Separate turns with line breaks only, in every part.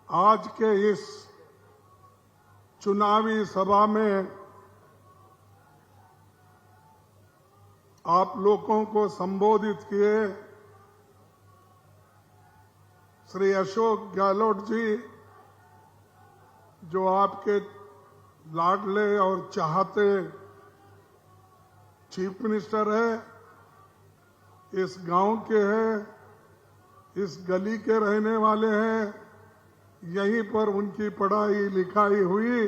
आज के इस चुनावी सभा में आप लोगों को संबोधित किए श्री अशोक गहलोत जी, जो आपके लाडले और चाहते चीफ मिनिस्टर है, इस गांव के हैं, इस गली के रहने वाले हैं, यहीं पर उनकी पढ़ाई लिखाई हुई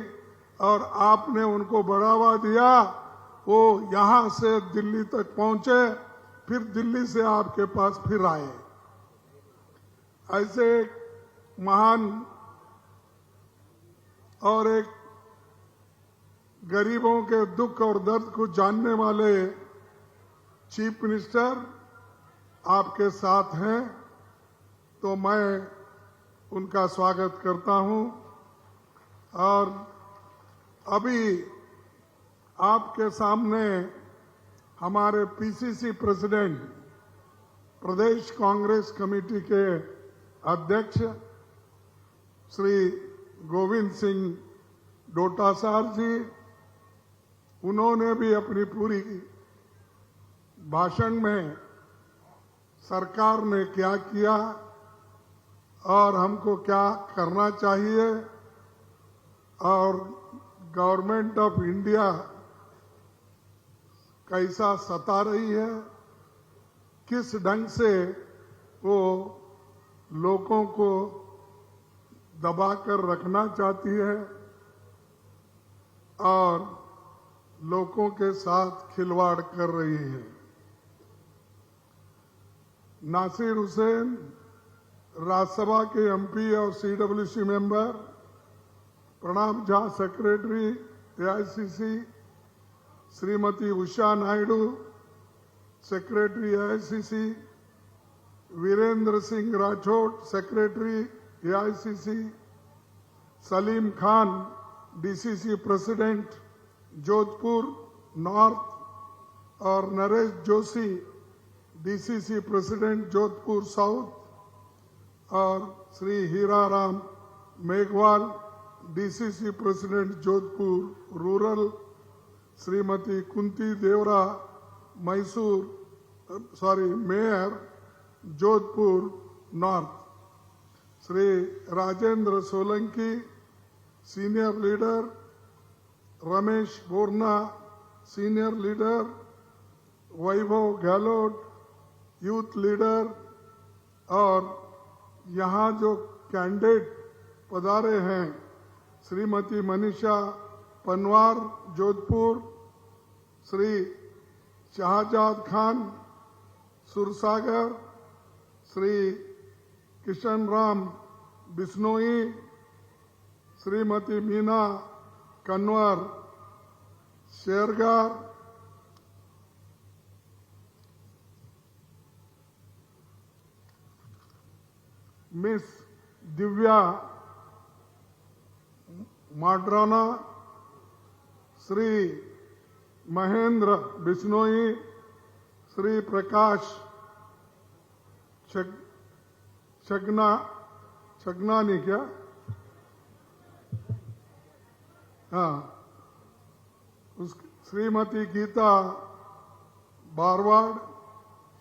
और आपने उनको बढ़ावा दिया। वो यहां से दिल्ली तक पहुंचे, फिर दिल्ली से आपके पास फिर आए। ऐसे एक महान और एक गरीबों के दुख और दर्द को जानने वाले चीफ मिनिस्टर आपके साथ हैं, तो मैं उनका स्वागत करता हूं। और अभी आपके सामने हमारे पीसीसी प्रेसिडेंट, प्रदेश कांग्रेस कमेटी के अध्यक्ष श्री गोविंद सिंह डोटासरा जी, उन्होंने भी अपनी पूरी भाषण में सरकार ने क्या किया और हमको क्या करना चाहिए और गवर्नमेंट ऑफ इंडिया कैसा सता रही है, किस ढंग से वो लोगों को दबाकर रखना चाहती है और लोगों के साथ खिलवाड़ कर रही है। नासिर हुसैन, राज्यसभा के एमपी और CWC member, Pranab Jha secretary AICC, Shrimati Usha Naidu secretary AICC, Virendra Singh Rathore secretary AICC, Salim Khan DCC president Jodhpur north और Naresh Joshi DCC president Jodhpur south और Shri Hiraram Meghwal DCC president Jodhpur rural, Shrimati Kunti Deora mayor Jodhpur north, Shri Rajendra Solanki senior leader, Ramesh Borana senior leader, Vaibhav Gehlot youth leader और यहाँ जो कैंडिडेट पधारे हैं, श्रीमती मनीषा पनवार जोधपुर, श्री शाहजाद खान सुरसागर, श्री किशन राम बिश्नोई, श्रीमती मीना कन्वर शेरगार, मिस दिव्या माड्राना, श्री महेंद्र बिश्नोई, श्री प्रकाश छगनानी क्या, हाँ, श्रीमती गीता बारवाड़,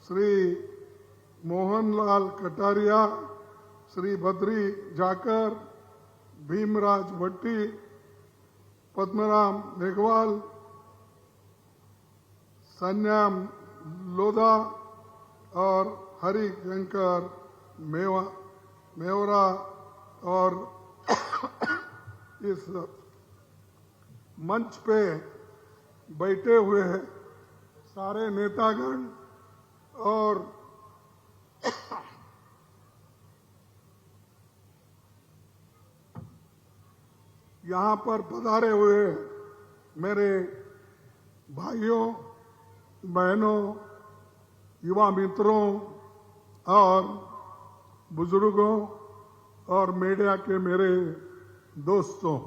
श्री मोहनलाल कटारिया, श्री बद्री जाकर, भीमराज भट्टी, पद्मराम मेघवाल, सन्याम लोधा और हरिशंकर मेवरा और इस मंच पे बैठे हुए सारे नेतागण और यहाँ पर पधारे हुए मेरे भाइयों बहनों, युवा मित्रों और बुजुर्गों और मीडिया के मेरे दोस्तों,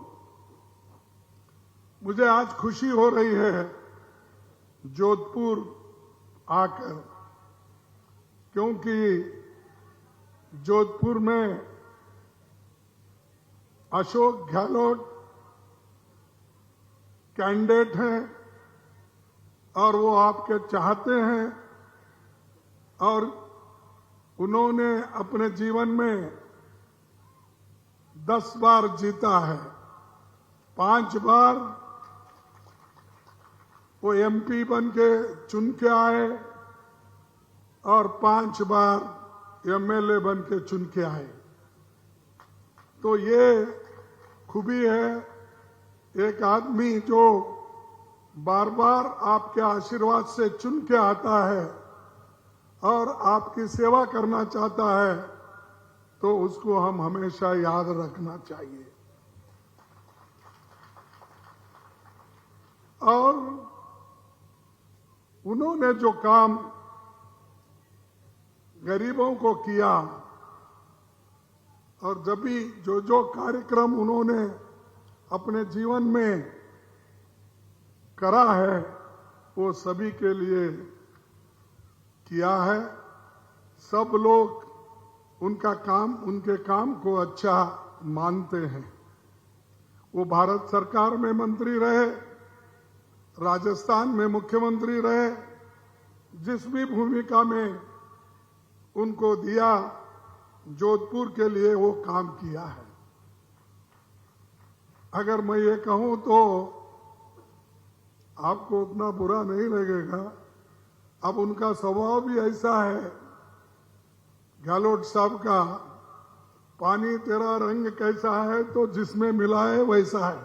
मुझे आज खुशी हो रही है जोधपुर आकर, क्योंकि जोधपुर में अशोक गहलोत कैंडिडेट हैं और वो आपके चाहते हैं और उन्होंने अपने जीवन में 10 बार जीता है। 5 बार वो एमपी बन के चुन के आए और 5 बार एमएलए बन के चुन के आए। तो ये खूबी है एक आदमी जो बार बार आपके आशीर्वाद से चुन के आता है और आपकी सेवा करना चाहता है, तो उसको हम हमेशा याद रखना चाहिए। और उन्होंने जो काम गरीबों को किया और जब भी जो कार्यक्रम उन्होंने अपने जीवन में करा है वो सभी के लिए किया है। सब लोग उनके काम को अच्छा मानते हैं। वो भारत सरकार में मंत्री रहे, राजस्थान में मुख्यमंत्री रहे, जिस भी भूमिका में उनको दिया जोधपुर के लिए वो काम किया है। अगर मैं ये कहूं तो आपको उतना बुरा नहीं लगेगा। अब उनका स्वभाव भी ऐसा है गहलोत साहब का, पानी तेरा रंग कैसा है तो जिसमें मिला है वैसा है।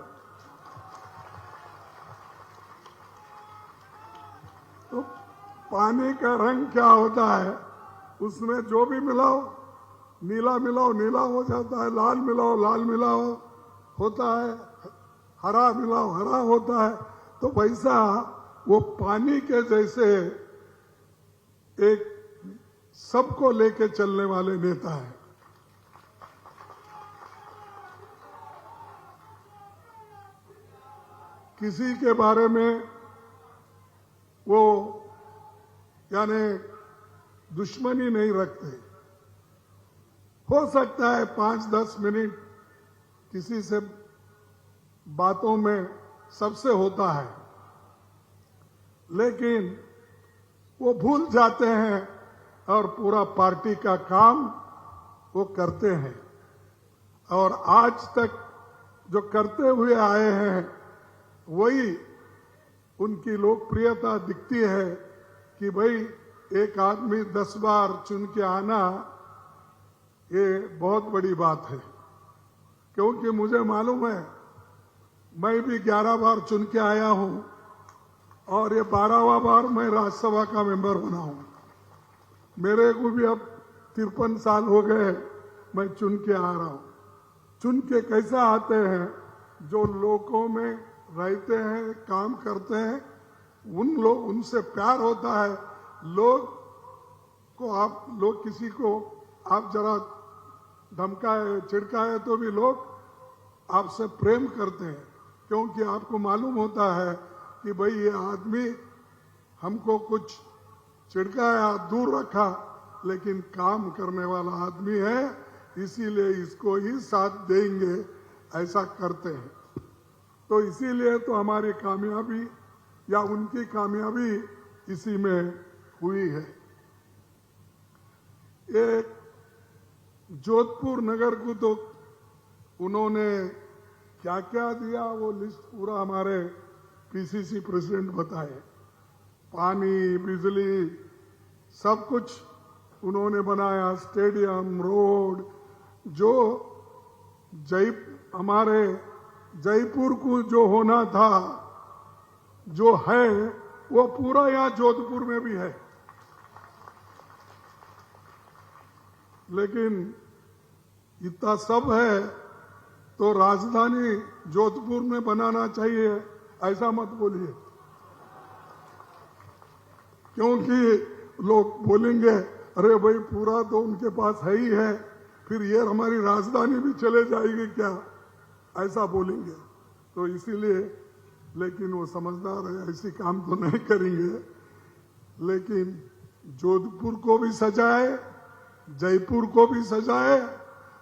तो पानी का रंग क्या होता है, उसमें जो भी मिलाओ, नीला मिलाओ नीला हो जाता है, लाल मिलाओ लाल मिलाओ होता है, हरा मिलाओ हरा होता है। तो वैसा वो पानी के जैसे एक सबको लेके चलने वाले नेता है। किसी के बारे में वो यानी दुश्मनी नहीं रखते। हो सकता है 5-10 मिनट किसी से बातों में सबसे होता है, लेकिन वो भूल जाते हैं और पूरा पार्टी का काम वो करते हैं। और आज तक जो करते हुए आए हैं वही उनकी लोकप्रियता दिखती है कि भाई एक आदमी 10 बार चुन के आना ये बहुत बड़ी बात है। क्योंकि मुझे मालूम है मैं भी 11 बार चुन के आया हूं और ये 12वां बार मैं राज्यसभा का मेंबर बना हूं। मेरे को भी अब 53 साल हो गए, मैं चुन के आ रहा हूं। चुन के कैसे आते हैं, जो लोगों में रहते हैं, काम करते हैं, उनसे प्यार होता है। लोग किसी को आप जरा धमकाए छिड़काए तो भी लोग आपसे प्रेम करते हैं, क्योंकि आपको मालूम होता है कि भाई ये आदमी हमको कुछ छिड़काया दूर रखा, लेकिन काम करने वाला आदमी है, इसीलिए इसको ही साथ देंगे, ऐसा करते हैं। तो इसीलिए तो हमारी कामयाबी या उनकी कामयाबी इसी में हुई है। एक जोधपुर नगर को तो उन्होंने क्या क्या दिया वो लिस्ट पूरा हमारे पीसीसी प्रेसिडेंट बताए। पानी, बिजली, सब कुछ उन्होंने बनाया, स्टेडियम, रोड, जो हमारे जयपुर को जो होना था, जो है, वो पूरा यहाँ जोधपुर में भी है। लेकिन इतना सब है तो राजधानी जोधपुर में बनाना चाहिए, ऐसा मत बोलिए, क्योंकि लोग बोलेंगे अरे भाई पूरा तो उनके पास है ही है, फिर ये हमारी राजधानी भी चले जाएगी क्या, ऐसा बोलेंगे। तो इसीलिए, लेकिन वो समझदार है, ऐसी काम तो नहीं करेंगे। लेकिन जोधपुर को भी सजाए, जयपुर को भी सजाए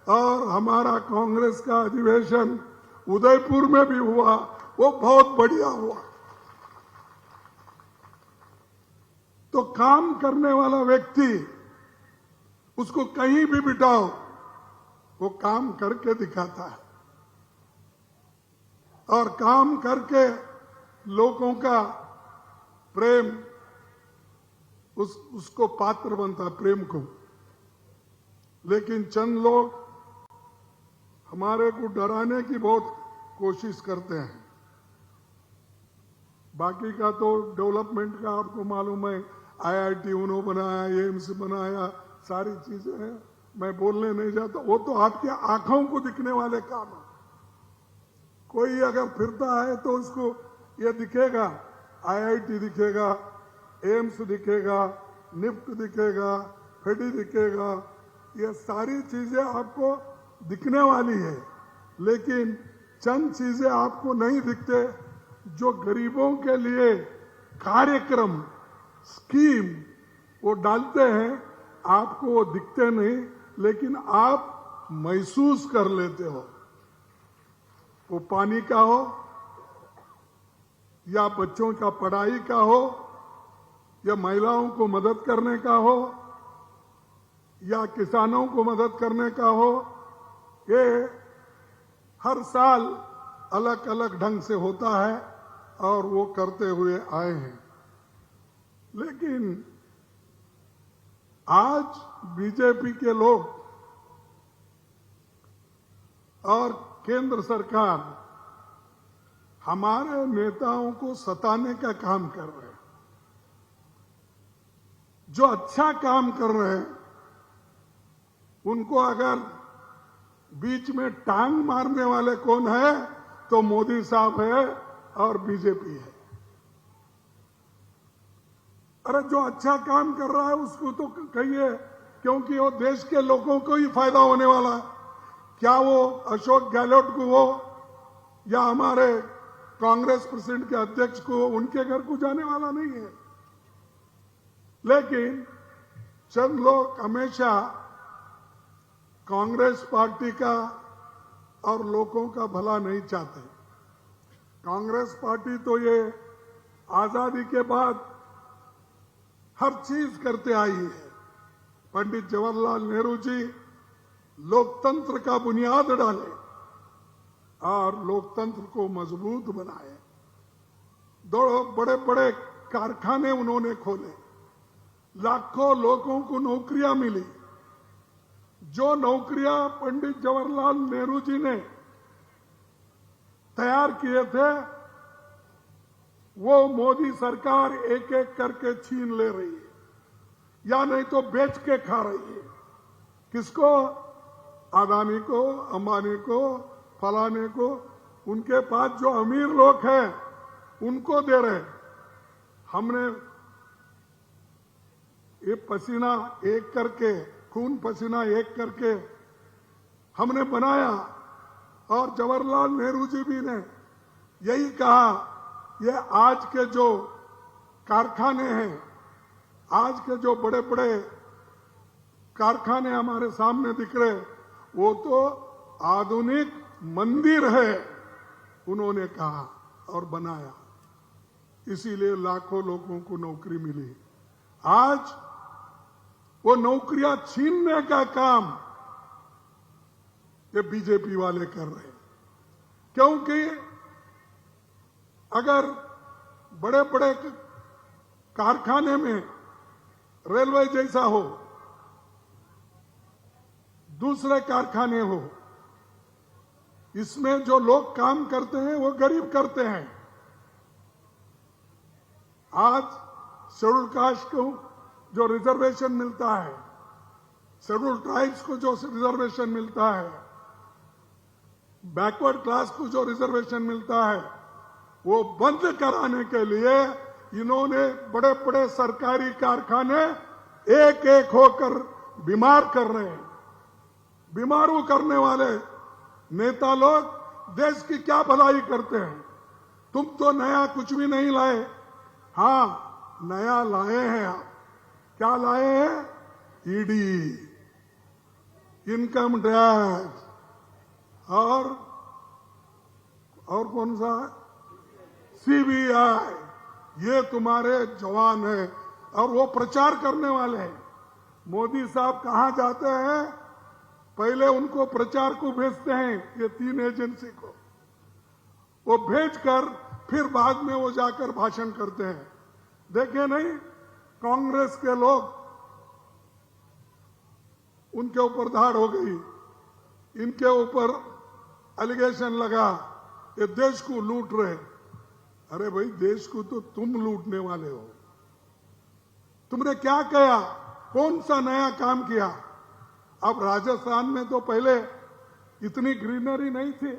और हमारा कांग्रेस का अधिवेशन उदयपुर में भी हुआ, वो बहुत बढ़िया हुआ। तो काम करने वाला व्यक्ति, उसको कहीं भी बिठाओ, वो काम करके दिखाता है और काम करके लोगों का प्रेम उसको पात्र बनता है, प्रेम को। लेकिन चंद लोग हमारे को डराने की बहुत कोशिश करते हैं। बाकी का तो डेवलपमेंट का आपको मालूम है, आईआईटी उन्होंने बनाया, एम्स बनाया, सारी चीजें हैं, मैं बोलने नहीं जाता। वो तो आपकी आंखों को दिखने वाले काम है। कोई अगर फिरता है तो उसको ये दिखेगा, आईआईटी दिखेगा, एम्स दिखेगा, निफ्ट दिखेगा, फेडी दिखेगा, ये सारी चीजें आपको दिखने वाली है। लेकिन चंद चीजें आपको नहीं दिखते, जो गरीबों के लिए कार्यक्रम, स्कीम वो डालते हैं, आपको वो दिखते नहीं, लेकिन आप महसूस कर लेते हो। वो पानी का हो, या बच्चों का पढ़ाई का हो, या महिलाओं को मदद करने का हो, या किसानों को मदद करने का हो, ये हर साल अलग अलग ढंग से होता है और वो करते हुए आए हैं। लेकिन आज बीजेपी के लोग और केंद्र सरकार हमारे नेताओं को सताने का काम कर रहे हैं। जो अच्छा काम कर रहे हैं उनको अगर बीच में टांग मारने वाले कौन है, तो मोदी साहब है और बीजेपी है। अरे जो अच्छा काम कर रहा है उसको तो कहिए, क्योंकि वो देश के लोगों को ही फायदा होने वाला है। क्या वो अशोक गहलोत को हो या हमारे कांग्रेस प्रेसिडेंट के अध्यक्ष को, उनके घर को जाने वाला नहीं है। लेकिन चंद लोग हमेशा कांग्रेस पार्टी का और लोगों का भला नहीं चाहते। कांग्रेस पार्टी तो ये आजादी के बाद हर चीज करते आई है। पंडित जवाहरलाल नेहरू जी लोकतंत्र का बुनियाद डाले और लोकतंत्र को मजबूत बनाए। दो बड़े बड़े कारखाने उन्होंने खोले, लाखों लोगों को नौकरियां मिली। जो नौकरियां पंडित जवाहरलाल नेहरू जी ने तैयार किए थे, वो मोदी सरकार एक एक करके छीन ले रही है, या नहीं तो बेच के खा रही है। किसको? अदानी को, अंबानी को, फलाने को। उनके पास जो अमीर लोग हैं उनको दे रहे। हमने ये पसीना एक करके, खून पसीना एक करके हमने बनाया, और जवाहरलाल नेहरू जी भी ने यही कहा, ये आज के जो कारखाने हैं, आज के जो बड़े बड़े कारखाने हमारे सामने दिख रहे, वो तो आधुनिक मंदिर है, उन्होंने कहा और बनाया। इसीलिए लाखों लोगों को नौकरी मिली। आज वो नौकरियां छीनने का काम ये बीजेपी वाले कर रहे हैं। क्योंकि अगर बड़े बड़े कारखाने में रेलवे जैसा हो, दूसरे कारखाने हो, इसमें जो लोग काम करते हैं वो गरीब करते हैं। आज शेड्यूल कास्ट को जो रिजर्वेशन मिलता है, शेड्यूल ट्राइब्स को जो रिजर्वेशन मिलता है, बैकवर्ड क्लास को जो रिजर्वेशन मिलता है, वो बंद कराने के लिए इन्होंने बड़े बड़े सरकारी कारखाने एक एक होकर बीमार कर रहे हैं। बीमारू करने वाले नेता लोग देश की क्या भलाई करते हैं? तुम तो नया कुछ भी नहीं लाए। हां, नया लाए हैं आप। क्या लाए हैं? ईडी। इनकम टैक्स और कौन सा है, सीबीआई, ये तुम्हारे जवान हैं और वो प्रचार करने वाले हैं। मोदी साहब कहां जाते हैं, पहले उनको प्रचार को भेजते हैं, ये 3 एजेंसी को वो भेजकर फिर बाद में वो जाकर भाषण करते हैं। देखे नहीं, कांग्रेस के लोग, उनके ऊपर धाड़ हो गई, इनके ऊपर एलिगेशन लगा ये देश को लूट रहे। अरे भाई, देश को तो तुम लूटने वाले हो। तुमने क्या किया, कौन सा नया काम किया? अब राजस्थान में तो पहले इतनी ग्रीनरी नहीं थी,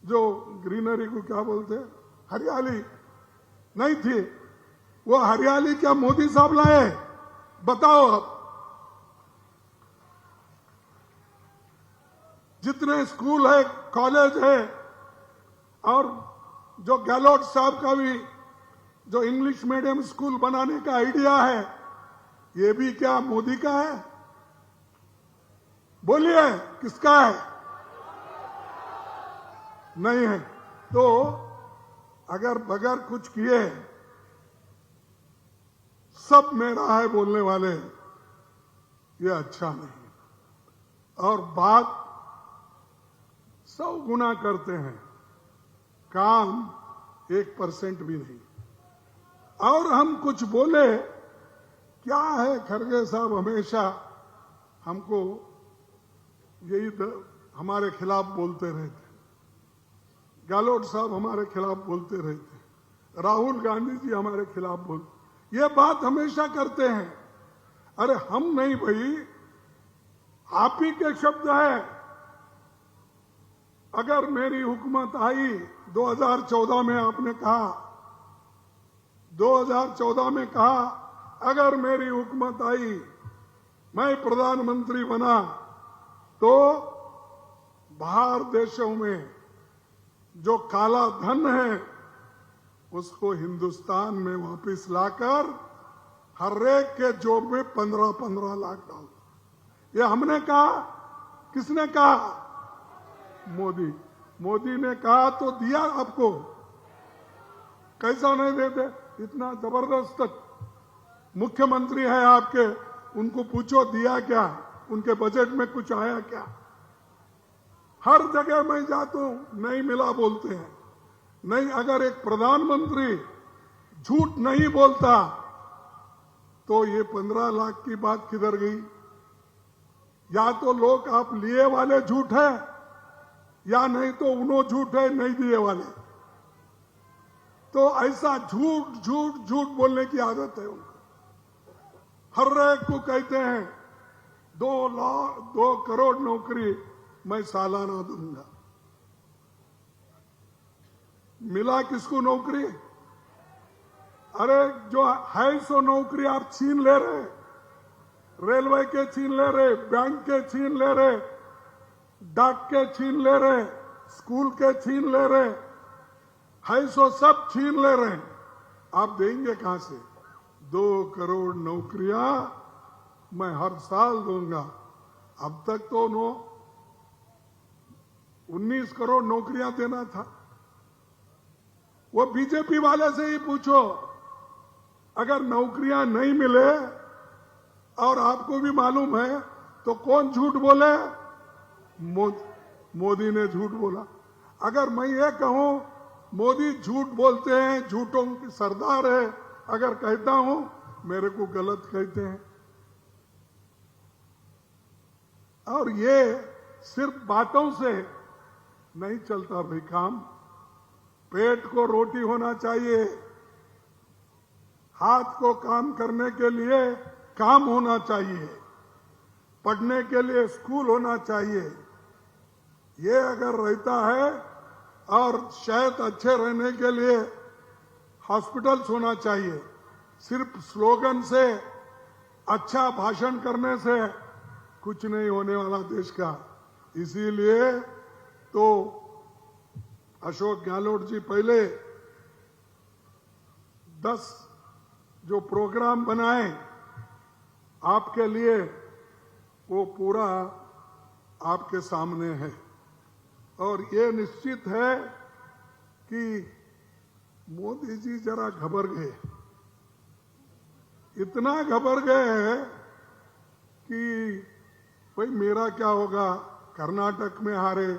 जो ग्रीनरी को क्या बोलते हैं, हरियाली नहीं थी। वो हरियाली क्या मोदी साहब लाए? बताओ। अब जितने स्कूल है, कॉलेज है, और जो गहलोत साहब का भी जो इंग्लिश मीडियम स्कूल बनाने का आइडिया है, ये भी क्या मोदी का है? बोलिए, किसका है? नहीं है। तो अगर बगैर कुछ किए सब मेरा है बोलने वाले, ये अच्छा नहीं। और बात 100 गुना करते हैं, काम 1% भी नहीं। और हम कुछ बोले, क्या है, खड़गे साहब हमेशा हमको यही हमारे खिलाफ बोलते रहते, गहलोत साहब हमारे खिलाफ बोलते रहते, राहुल गांधी जी हमारे खिलाफ बोलते, ये बात हमेशा करते हैं। अरे हम नहीं भाई, आप ही के शब्द है। अगर मेरी हुकूमत आई 2014 में, आपने कहा 2014 में कहा, अगर मेरी हुकूमत आई, मैं प्रधानमंत्री बना, तो बाहर देशों में जो काला धन है उसको हिंदुस्तान में वापस लाकर हर एक के जोब में 15-15 लाख डाल। ये हमने कहा, किसने कहा? मोदी ने कहा तो दिया आपको। कैसा नहीं देते? इतना जबरदस्त मुख्यमंत्री है आपके, उनको पूछो दिया क्या, उनके बजट में कुछ आया क्या? हर जगह मैं जाता हूं, नहीं मिला बोलते हैं। नहीं, अगर एक प्रधानमंत्री झूठ नहीं बोलता तो ये 15 लाख की बात किधर गई? या तो लोग आप लिए वाले झूठ है, या नहीं तो उन्हों झूठ है नहीं दिए वाले। तो ऐसा झूठ झूठ झूठ बोलने की आदत है उनको। हर एक को कहते हैं 2 करोड़ नौकरी मैं सालाना दूंगा। मिला किसको नौकरी? अरे जो है सो नौकरी आप छीन ले रहे, रेलवे के छीन ले रहे, बैंक के छीन ले रहे, डाक के छीन ले रहे, स्कूल के छीन ले रहे, है सो सब छीन ले रहे हैं। आप देंगे कहां से? 2 करोड़ नौकरियां मैं हर साल दूंगा। अब तक तो 19 करोड़ नौकरियां देना था। वो बीजेपी वाले से ही पूछो, अगर नौकरियां नहीं मिले और आपको भी मालूम है तो कौन झूठ बोले? मोदी ने झूठ बोला। अगर मैं ये कहूं मोदी झूठ बोलते हैं, झूठों के सरदार है, अगर कहता हूं मेरे को गलत कहते हैं। और ये सिर्फ बातों से नहीं चलता भाई काम। पेट को रोटी होना चाहिए, हाथ को काम करने के लिए काम होना चाहिए, पढ़ने के लिए स्कूल होना चाहिए। ये अगर रहता है और शायद अच्छे रहने के लिए हॉस्पिटल्स होना चाहिए। सिर्फ स्लोगन से, अच्छा भाषण करने से कुछ नहीं होने वाला देश का। इसीलिए तो अशोक गहलोत जी पहले 10 जो प्रोग्राम बनाए आपके लिए, वो पूरा आपके सामने है। और ये निश्चित है कि मोदी जी जरा घबर गए, इतना घबर गए हैं कि भाई मेरा क्या होगा। कर्नाटक में हारे,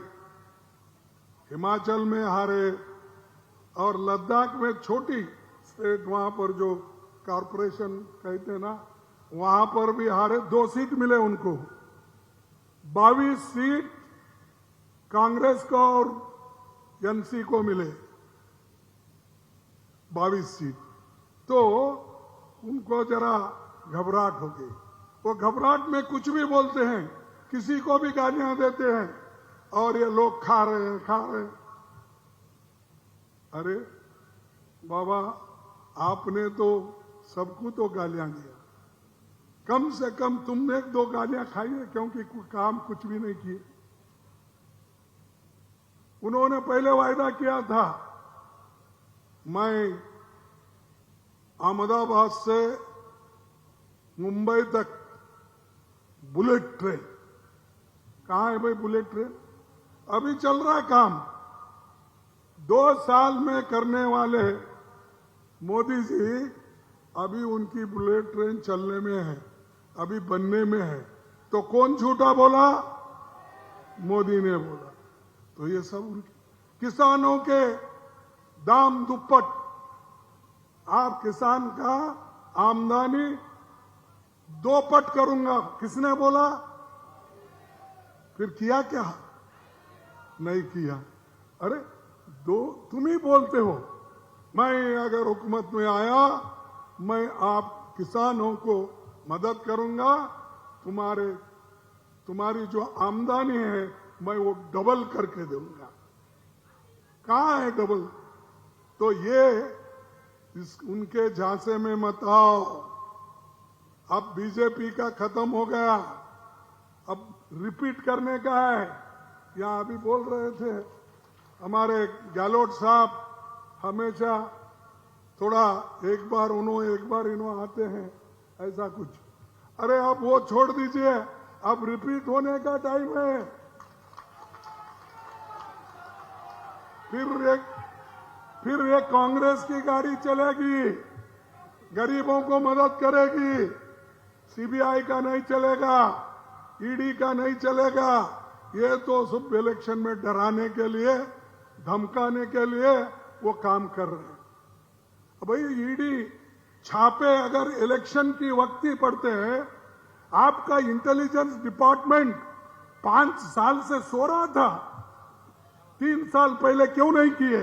हिमाचल में हारे, और लद्दाख में छोटी स्टेट, वहां पर जो कॉरपोरेशन कहते हैं ना, वहां पर भी हारे। 2 सीट मिले उनको। 22 सीट कांग्रेस को और एनसी को मिले, 22 सीट। तो उनको जरा घबराहट हो गई। वो घबराहट में कुछ भी बोलते हैं, किसी को भी गालियां देते हैं, और ये लोग खा रहे हैं। अरे बाबा, आपने तो सबको तो गालियां दिया, कम से कम तुमने 1-2 गालियां खाई है, क्योंकि काम कुछ भी नहीं किए। उन्होंने पहले वायदा किया था, मैं अहमदाबाद से मुंबई तक बुलेट ट्रेन, कहां है भाई बुलेट ट्रेन? अभी चल रहा है काम। 2 साल में करने वाले मोदी जी अभी उनकी बुलेट ट्रेन चलने में है, अभी बनने में है। तो कौन झूठा बोला? मोदी ने बोला। तो ये सब उनके किसानों के दाम दुप्पट, आप किसान का आमदनी 2 पट करूंगा, किसने बोला? फिर किया क्या? नहीं किया। अरे तुम ही बोलते हो, मैं अगर हुकूमत में आया, मैं आप किसानों को मदद करूंगा, तुम्हारी जो आमदनी है मैं वो डबल करके दूंगा। कहां है डबल? तो ये उनके झांसे में मत आओ। अब बीजेपी का खत्म हो गया, अब रिपीट करने का है। यहां अभी बोल रहे थे हमारे गहलोत साहब, हमेशा थोड़ा एक बार इन्हों आते हैं, ऐसा कुछ। अरे अब वो छोड़ दीजिए, अब रिपीट होने का टाइम है। फिर एक कांग्रेस की गाड़ी चलेगी, गरीबों को मदद करेगी। सीबीआई का नहीं चलेगा, ईडी का नहीं चलेगा। ये तो सब इलेक्शन में डराने के लिए, धमकाने के लिए वो काम कर रहे हैं। भाई ईडी छापे अगर इलेक्शन की वक्त ही पड़ते हैं, आपका इंटेलिजेंस डिपार्टमेंट 5 साल से सो रहा था। 3 साल पहले क्यों नहीं किए?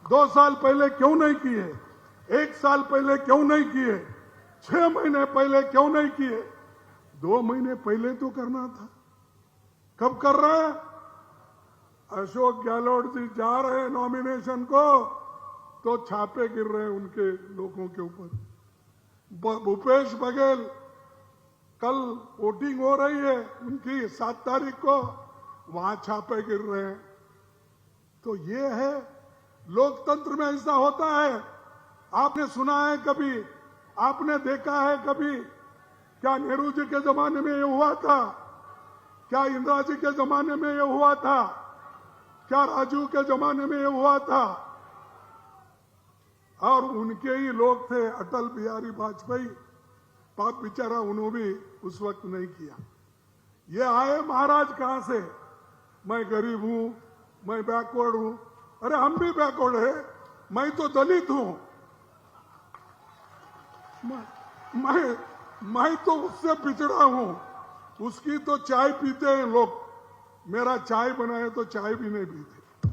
2 साल पहले क्यों नहीं किए? 1 साल पहले क्यों नहीं किए? 6 महीने पहले क्यों नहीं किए? 2 महीने पहले तो करना था। कब कर रहे हैं? अशोक गहलोत जी जा रहे हैं नॉमिनेशन को, तो छापे गिर रहे हैं उनके लोगों के ऊपर। भूपेश बघेल, कल वोटिंग हो रही है उनकी 7 तारीख को, वहां छापे गिर रहे हैं। तो ये है लोकतंत्र में, ऐसा होता है। आपने सुना है कभी? आपने देखा है कभी? क्या नेहरू जी के जमाने में ये हुआ था? क्या इंदिरा जी के जमाने में ये हुआ था? क्या राजीव के जमाने में ये हुआ था? और उनके ही लोग थे अटल बिहारी वाजपेयी, पाप बेचारा, उन्होंने भी उस वक्त नहीं किया। ये आए महाराज कहां से? मैं गरीब हूं, मैं बैकवर्ड हूं। अरे हम भी बैकवर्ड है, मैं तो दलित हूं, मैं तो उससे पिछड़ा हूं। उसकी तो चाय पीते हैं लोग, मेरा चाय बनाए तो चाय भी नहीं पीते।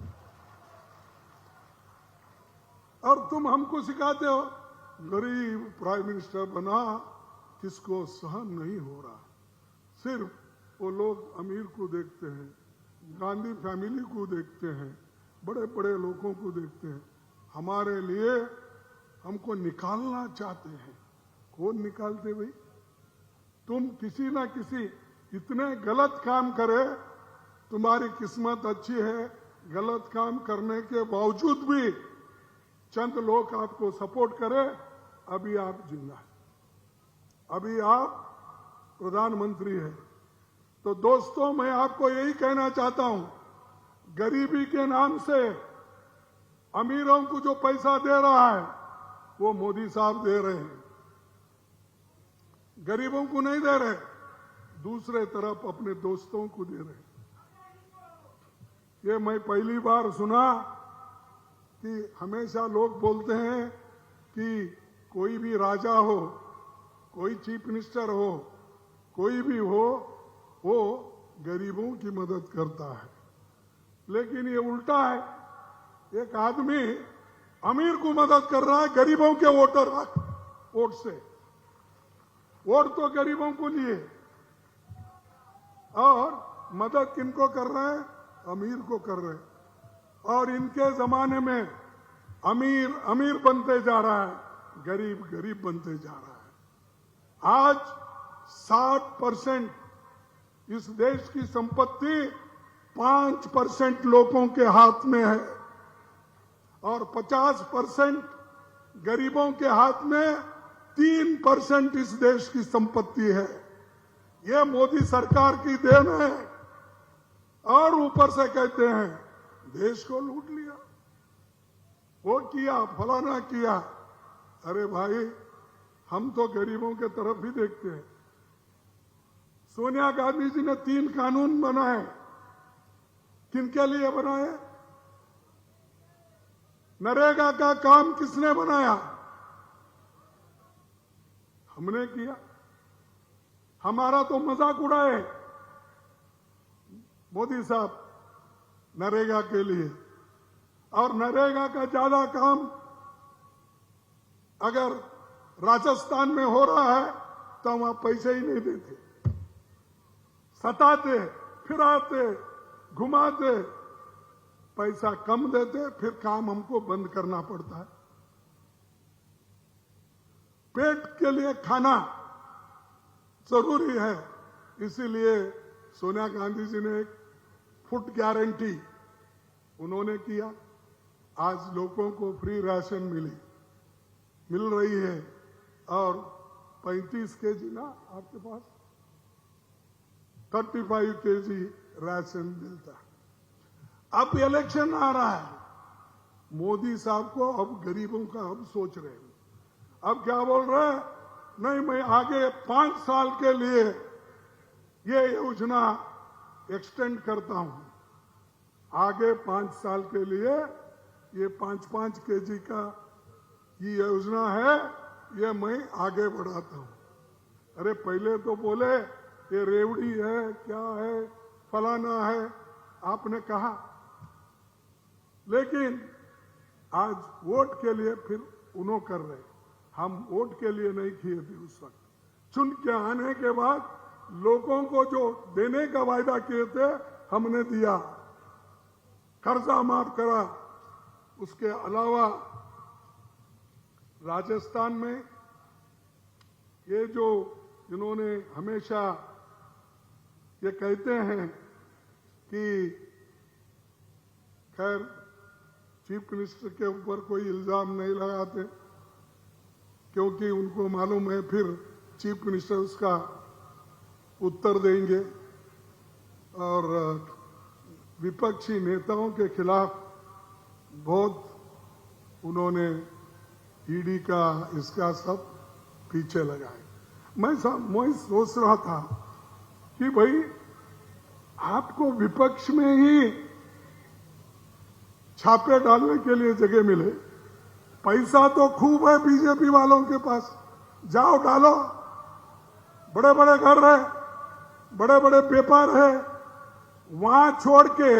और तुम हमको सिखाते हो गरीब प्राइम मिनिस्टर बना, किसको सहन नहीं हो रहा। सिर्फ वो लोग अमीर को देखते हैं, गांधी फैमिली को देखते हैं, बड़े बड़े लोगों को देखते हैं। हमारे लिए हमको निकालना चाहते हैं। कौन निकालते भाई? तुम किसी ना किसी इतने गलत काम करे, तुम्हारी किस्मत अच्छी है, गलत काम करने के बावजूद भी चंद लोग आपको सपोर्ट करें, अभी आप जिंदा है, अभी आप प्रधानमंत्री है, तो दोस्तों, मैं आपको यही कहना चाहता हूं, गरीबी के नाम से अमीरों को जो पैसा दे रहा है वो मोदी साहब दे रहे हैं, गरीबों को नहीं दे रहे, दूसरे तरफ अपने दोस्तों को दे रहे। ये मैं पहली बार सुना कि हमेशा लोग बोलते हैं कि कोई भी राजा हो, कोई चीफ मिनिस्टर हो, कोई भी हो, वो गरीबों की मदद करता है। लेकिन ये उल्टा है, एक आदमी अमीर को मदद कर रहा है गरीबों के वोट से। वोट तो गरीबों को लिए और मदद किनको कर रहे हैं? अमीर को कर रहे हैं। और इनके जमाने में अमीर अमीर बनते जा रहा है, गरीब गरीब बनते जा रहा है। आज 60% इस देश की संपत्ति 5% लोगों के हाथ में है और 50% गरीबों के हाथ में 3% इस देश की संपत्ति है। ये मोदी सरकार की देन है और ऊपर से कहते हैं देश को लूट लिया, वो किया, फलाना किया। अरे भाई, हम तो गरीबों के तरफ ही देखते हैं। सोनिया गांधी जी ने 3 कानून बनाए, किनके लिए बनाए? नरेगा का काम किसने बनाया? हमने किया। हमारा तो मजाक उड़ाए मोदी साहब नरेगा के लिए, और नरेगा का ज्यादा काम अगर राजस्थान में हो रहा है तो वहां पैसे ही नहीं देते, सताते, फिराते, घुमाते, पैसा कम देते, फिर काम हमको बंद करना पड़ता है। पेट के लिए खाना जरूरी है, इसीलिए सोनिया गांधी जी ने एक फूड गारंटी उन्होंने किया। आज लोगों को फ्री राशन मिल रही है और 35 केजी ना आपके पास 35 केजी राशन मिलता है। अब इलेक्शन आ रहा है, मोदी साहब को अब गरीबों का अब सोच रहे हैं। अब क्या बोल रहे हैं? नहीं, मैं आगे 5 साल के लिए ये योजना एक्सटेंड करता हूं। आगे 5 साल के लिए ये 5-5 केजी का ये योजना है, ये मैं आगे बढ़ाता हूं। अरे पहले तो बोले ये रेवड़ी है, क्या है, फलाना है, आपने कहा, लेकिन आज वोट के लिए फिर उन्हों कर रहे। हम वोट के लिए नहीं किए थे उस वक्त। चुन के आने के बाद लोगों को जो देने का वायदा किए थे हमने दिया, कर्जा माफ करा। उसके अलावा राजस्थान में ये जो इन्होंने हमेशा ये कहते हैं कि खैर चीफ मिनिस्टर के ऊपर कोई इल्जाम नहीं लगाते, क्योंकि उनको मालूम है फिर चीफ मिनिस्टर उसका उत्तर देंगे, और विपक्षी नेताओं के खिलाफ बहुत उन्होंने ईडी का इसका सब पीछे लगाए। मैं सोच रहा था कि भाई आपको विपक्ष में ही छापे डालने के लिए जगह मिले, पैसा तो खूब है बीजेपी वालों के पास, जाओ डालो, बड़े बड़े घर है, बड़े बड़े पेपर है, वहां छोड़ के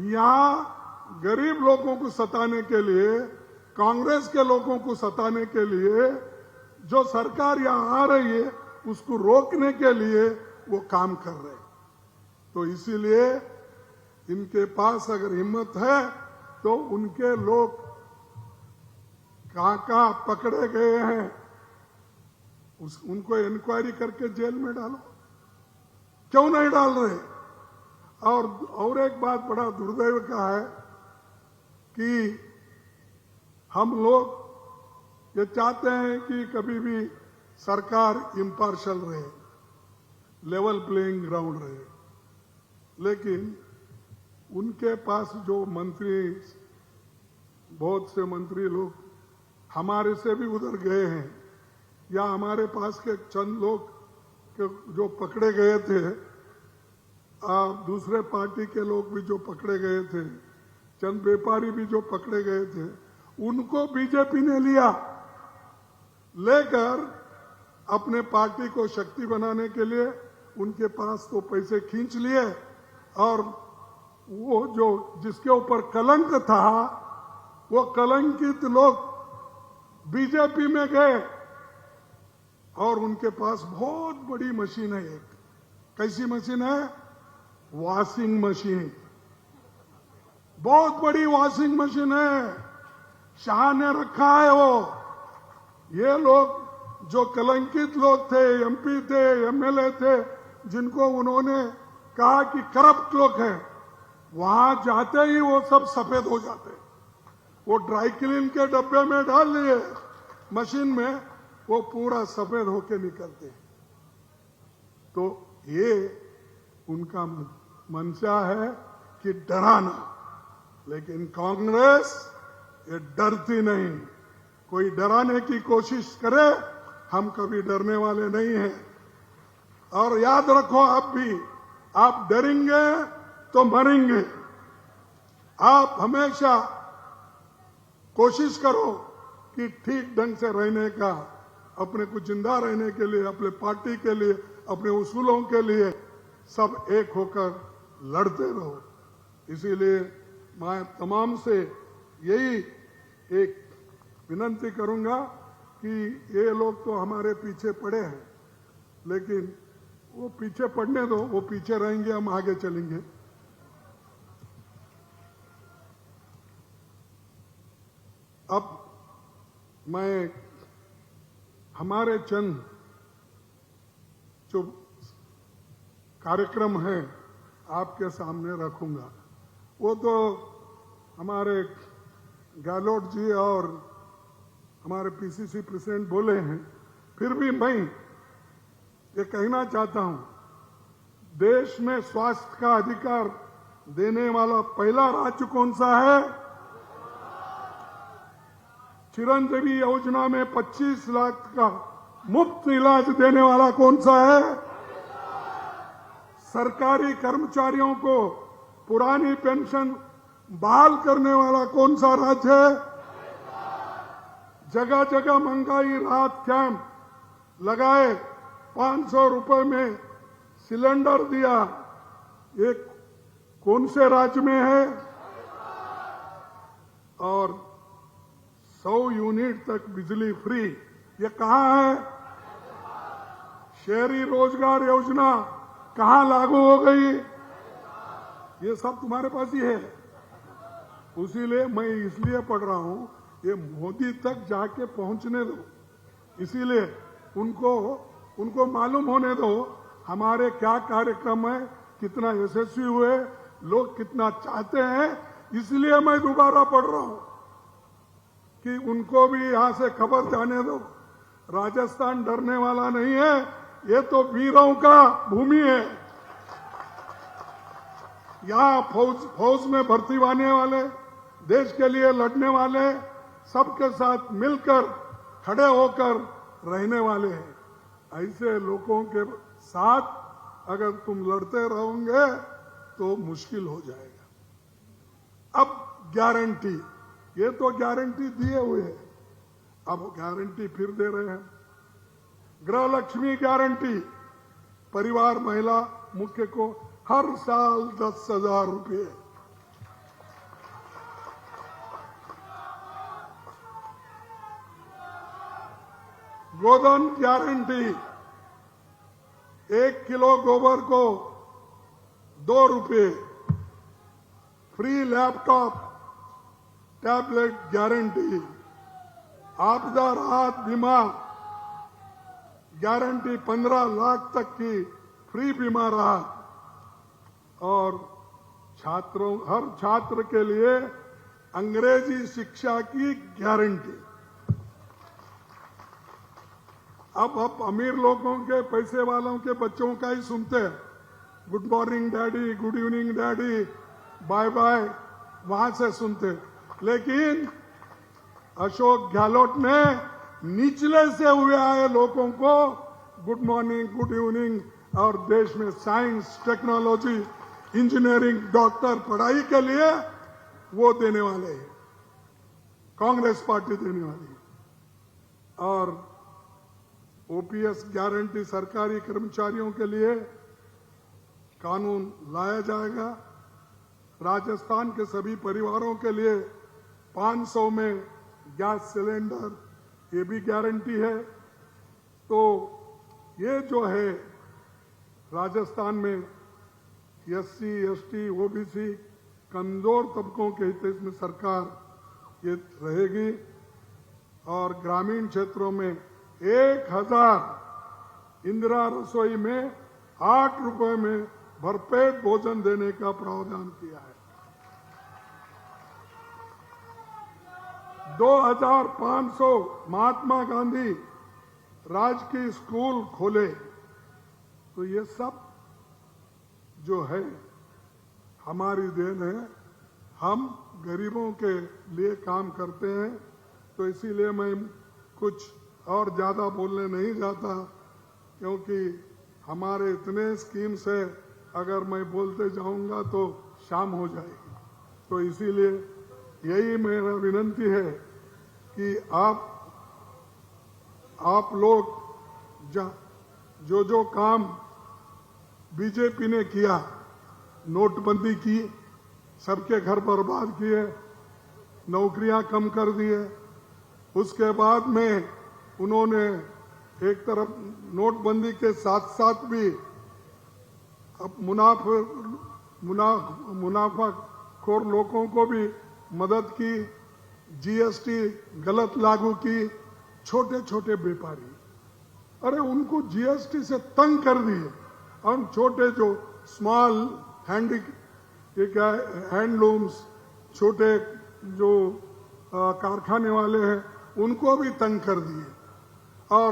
यहां गरीब लोगों को सताने के लिए, कांग्रेस के लोगों को सताने के लिए जो सरकार यहां आ रही है उसको रोकने के लिए वो काम कर रहे हैं। तो इसीलिए इनके पास अगर हिम्मत है तो उनके लोग कहां पकड़े गए हैं उनको इंक्वायरी करके जेल में डालो, क्यों नहीं डाल रहे? और एक बात बड़ा दुर्दैव का है कि हम लोग ये चाहते हैं कि कभी भी सरकार इम्पार्शल रहे, लेवल प्लेइंग ग्राउंड रहे। लेकिन उनके पास जो मंत्री, बहुत से मंत्री लोग हमारे से भी उधर गए हैं, या हमारे पास के चंद लोग के जो पकड़े गए थे, दूसरे पार्टी के लोग भी जो पकड़े गए थे, चंद व्यापारी भी जो पकड़े गए थे, उनको बीजेपी ने लिया, लेकर अपने पार्टी को शक्ति बनाने के लिए उनके पास तो पैसे खींच लिए, और वो जो जिसके ऊपर कलंक था, वो कलंकित लोग बीजेपी में गए, और उनके पास बहुत बड़ी मशीन है। एक कैसी मशीन है? Washing machine. बहुत बड़ी वॉशिंग मशीन है, शाह ने रखा है वो। ये लोग जो कलंकित लोग थे, एमपी थे, एमएलए थे, जिनको उन्होंने कहा कि करप्ट लोग हैं, वहां जाते ही वो सब सफेद हो जाते। वो ड्राई क्लीन के डब्बे में डाल दिए मशीन में, वो पूरा सफेद होके निकलते। तो ये उनका मंशा है कि डराना, लेकिन कांग्रेस ये डरती नहीं। कोई डराने की कोशिश करे, हम कभी डरने वाले नहीं हैं। और याद रखो, आप डरेंगे तो मरेंगे। आप हमेशा कोशिश करो कि ठीक ढंग से रहने का, अपने को जिंदा रहने के लिए, अपने पार्टी के लिए, अपने उसूलों के लिए सब एक होकर लड़ते रहो। इसीलिए मैं तमाम से यही एक विनती करूंगा कि ये लोग तो हमारे पीछे पड़े हैं, लेकिन वो पीछे पड़ने दो, वो पीछे रहेंगे, हम आगे चलेंगे। अब मैं हमारे चंद जो कार्यक्रम हैं आपके सामने रखूंगा। वो तो हमारे गहलोत जी और हमारे पीसीसी प्रेसिडेंट बोले हैं, फिर भी मैं ये कहना चाहता हूं, देश में स्वास्थ्य का अधिकार देने वाला पहला राज्य कौन सा है? चिरंजीवी योजना में 25 लाख का मुफ्त इलाज देने वाला कौन सा है? सरकारी कर्मचारियों को पुरानी पेंशन बहाल करने वाला कौन सा राज्य है? जगह जगह महंगाई राहत कैंप लगाए, 500 रुपए में सिलेंडर दिया, ये कौन से राज्य में है? और 100 यूनिट तक बिजली फ्री, ये कहां है? शहरी रोजगार योजना कहां लागू हो गई? ये सब तुम्हारे पास ही है। उसीलिए मैं इसलिए पढ़ रहा हूं, ये मोदी तक जाके पहुंचने दो, इसीलिए उनको मालूम होने दो हमारे क्या कार्यक्रम है, कितना यशस्वी हुए, लोग कितना चाहते हैं। इसलिए मैं दोबारा पढ़ रहा हूं कि उनको भी यहां से खबर जाने दो। राजस्थान डरने वाला नहीं है, ये तो वीरों का भूमि है। यहां फौज में भर्ती होने वाले, देश के लिए लड़ने वाले, सबके साथ मिलकर खड़े होकर रहने वाले हैं। ऐसे लोगों के साथ अगर तुम लड़ते रहोगे तो मुश्किल हो जाएगा। अब गारंटी, ये तो गारंटी दिए हुए है, अब गारंटी फिर दे रहे हैं। गृह लक्ष्मी गारंटी, परिवार महिला मुख्य को हर साल 10,000 रुपये। गोधन गारंटी, 1 किलो गोबर को 2 रुपये। Free laptop tablet guarantee. आपदा राहत बीमा गारंटी, 15 लाख तक की फ्री बीमा राहत। और हर छात्र के लिए अंग्रेजी शिक्षा की गारंटी। अब अमीर लोगों के, पैसे वालों के बच्चों का ही सुनते हैं, good morning daddy, good evening daddy, bye bye, वहां से सुनते। लेकिन अशोक गहलोत ने निचले से हुए आए लोगों को गुड मॉर्निंग, गुड इवनिंग और देश में साइंस, टेक्नोलॉजी, इंजीनियरिंग, डॉक्टर पढ़ाई के लिए वो देने वाले हैं, कांग्रेस पार्टी देने वाली है। और ओपीएस गारंटी सरकारी कर्मचारियों के लिए कानून लाया जाएगा। राजस्थान के सभी परिवारों के लिए 500 में गैस सिलेंडर, ये भी गारंटी है। तो ये जो है राजस्थान में एससी, एसटी, ओबीसी कमजोर तबकों के हित में सरकार ये रहेगी। और ग्रामीण क्षेत्रों में 1000 इंदिरा रसोई में 8 रुपए में भरपेट भोजन देने का प्रावधान किया है। 2500 महात्मा गांधी राजकीय स्कूल खोले। तो ये सब जो है हमारी देन है। हम गरीबों के लिए काम करते हैं। तो इसीलिए मैं कुछ और ज्यादा बोलने नहीं जाता, क्योंकि हमारे इतने स्कीम्स है, अगर मैं बोलते जाऊंगा तो शाम हो जाएगी। तो इसीलिए यही मेरा विनंती है कि आप लोग जो काम बीजेपी ने किया, नोटबंदी की, सबके घर बर्बाद किए, नौकरियां कम कर दिए, उसके बाद में उन्होंने एक तरफ नोटबंदी के साथ साथ भी अब मुनाफाखोर लोगों को भी मदद की, जीएसटी गलत लागू की। छोटे छोटे व्यापारी, अरे उनको जीएसटी से तंग कर दिए। और छोटे जो स्मॉल हैंडलूम्स, छोटे जो कारखाने वाले हैं, उनको भी तंग कर दिए। और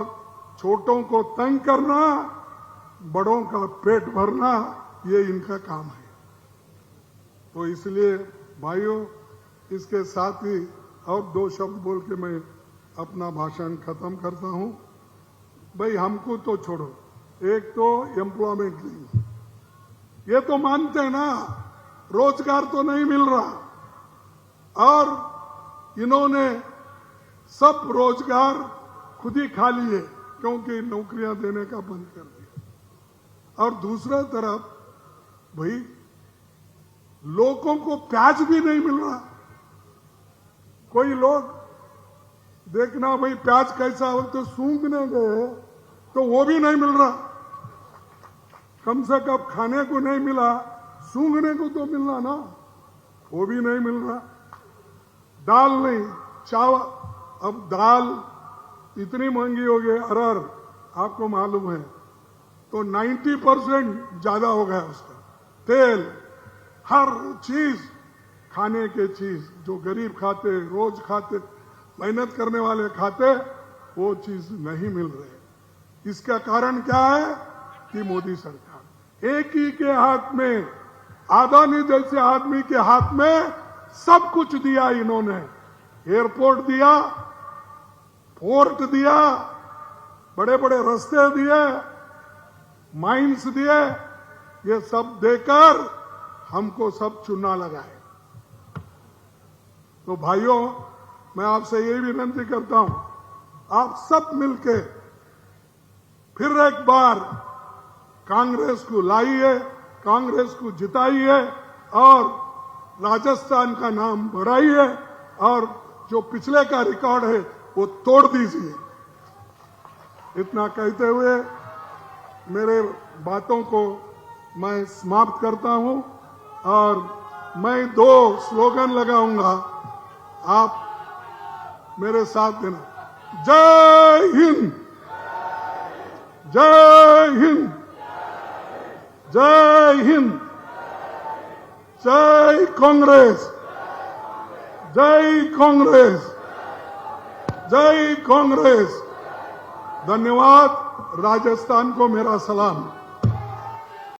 छोटों को तंग करना, बड़ों का पेट भरना, ये इनका काम है। तो इसलिए भाइयों, इसके साथ ही और 2 शब्द बोल के मैं अपना भाषण खत्म करता हूं। भाई हमको तो छोड़ो, एक तो एम्प्लॉयमेंट नहीं, ये तो मानते हैं ना, रोजगार तो नहीं मिल रहा। और इन्होंने सब रोजगार खुद ही खा लिए, क्योंकि नौकरियां देने का बंद कर दिया। और दूसरा तरफ भाई लोगों को प्याज भी नहीं मिल रहा। कोई लोग देखना भाई प्याज कैसा हो, तो सूंघने गए तो वो भी नहीं मिल रहा। कम से कम खाने को नहीं मिला, सूंघने को तो मिलना ना, वो भी नहीं मिल रहा। दाल नहीं, चावल, अब दाल इतनी महंगी हो गई, अरहर आपको मालूम है, तो 90% ज्यादा हो गया उसका। तेल, हर चीज, खाने के चीज जो गरीब खाते, रोज खाते, मेहनत करने वाले खाते, वो चीज नहीं मिल रही। इसका कारण क्या है कि मोदी सरकार, एक ही के हाथ में, अदानी जैसे आदमी के हाथ में सब कुछ दिया इन्होंने। एयरपोर्ट दिया, पोर्ट दिया, बड़े बड़े रास्ते दिए, माइंस दिए, ये सब देकर हमको सब चुना लगाए। तो भाइयों, मैं आपसे यही विनती करता हूं, आप सब मिलके फिर एक बार कांग्रेस को लाइए, कांग्रेस को जिताइए और राजस्थान का नाम बढ़ाइए, और जो पिछले का रिकॉर्ड है वो तोड़ दीजिए। इतना कहते हुए मेरे बातों को मैं समाप्त करता हूं, और मैं 2 स्लोगन लगाऊंगा, आप मेरे साथ देना। जय हिंद, जय हिंद, जय हिंद, जय कांग्रेस, जय कांग्रेस, जय कांग्रेस। धन्यवाद। राजस्थान को मेरा सलाम।